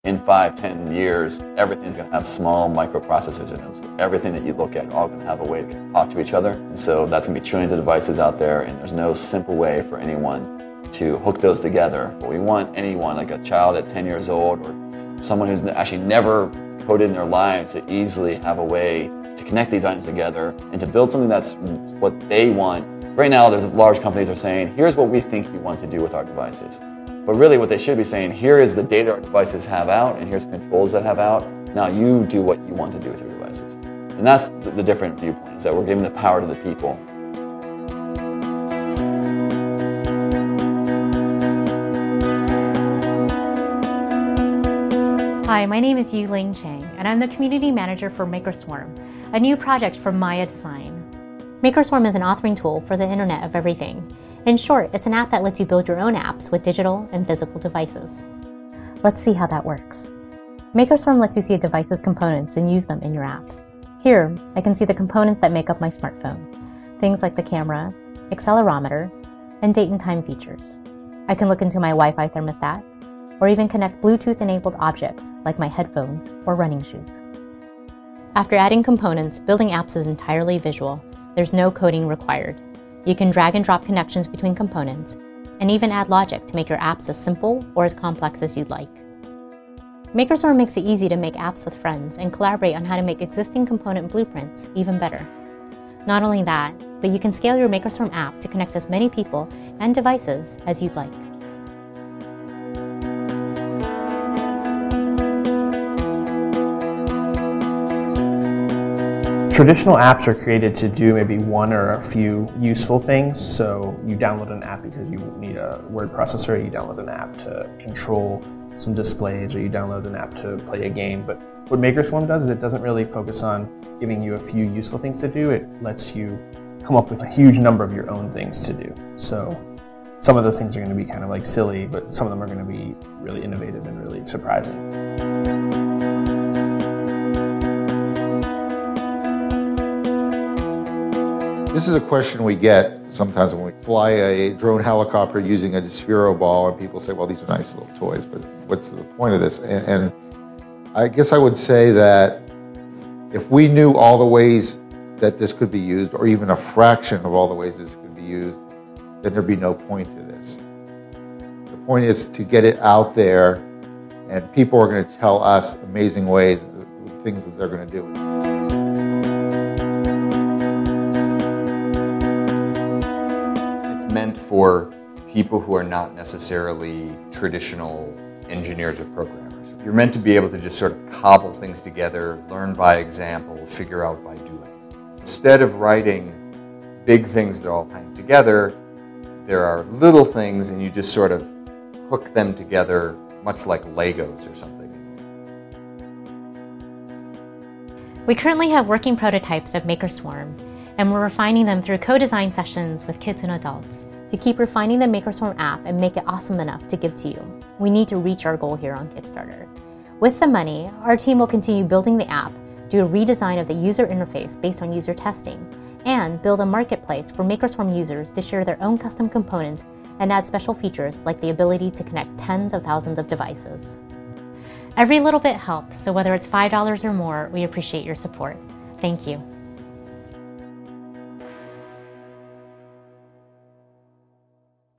in 5, 10 years, everything's going to have small microprocessors in them. So everything that you look at all going to have a way to talk to each other. And so that's going to be trillions of devices out there, and there's no simple way for anyone to hook those together. But we want anyone, like a child at 10 years old or someone who's actually never coded in their lives, to easily have a way to connect these items together and to build something that's what they want. Right now, there's large companies that are saying, here's what we think you want to do with our devices. But really what they should be saying, here is the data our devices have out, and here's the controls that have out. Now you do what you want to do with your devices. And that's the different viewpoint, is that we're giving the power to the people. Hi, my name is Yuling Chang, and I'm the Community Manager for MakerSwarm, a new project from Maya Design. MakerSwarm is an authoring tool for the Internet of Everything. In short, it's an app that lets you build your own apps with digital and physical devices. Let's see how that works. MakerSwarm lets you see a device's components and use them in your apps. Here, I can see the components that make up my smartphone, things like the camera, accelerometer, and date and time features. I can look into my Wi-Fi thermostat, or even connect Bluetooth-enabled objects like my headphones or running shoes. After adding components, building apps is entirely visual. There's no coding required. You can drag and drop connections between components, and even add logic to make your apps as simple or as complex as you'd like. MakerSwarm makes it easy to make apps with friends and collaborate on how to make existing component blueprints even better. Not only that, but you can scale your MakerSwarm app to connect as many people and devices as you'd like. Traditional apps are created to do maybe one or a few useful things. So you download an app because you need a word processor, you download an app to control some displays, or you download an app to play a game. But what MakerSwarm does is it doesn't really focus on giving you a few useful things to do. It lets you come up with a huge number of your own things to do. So some of those things are going to be kind of like silly, but some of them are going to be really innovative and really surprising. This is a question we get sometimes when we fly a drone helicopter using a Sphero ball, and people say, well, these are nice little toys, but what's the point of this? And I guess I would say that if we knew all the ways that this could be used, or even a fraction of all the ways this could be used, then there'd be no point to this. The point is to get it out there, and people are going to tell us amazing ways, things that they're going to do with it. Meant for people who are not necessarily traditional engineers or programmers. You're meant to be able to just sort of cobble things together, learn by example, figure out by doing. Instead of writing big things that all hang together, there are little things and you just sort of hook them together, much like Legos or something. We currently have working prototypes of MakerSwarm, and we're refining them through co-design sessions with kids and adults to keep refining the MakerSwarm app and make it awesome enough to give to you. We need to reach our goal here on Kickstarter. With the money, our team will continue building the app, do a redesign of the user interface based on user testing, and build a marketplace for MakerSwarm users to share their own custom components and add special features like the ability to connect tens of thousands of devices. Every little bit helps, so whether it's $5 or more, we appreciate your support. Thank you.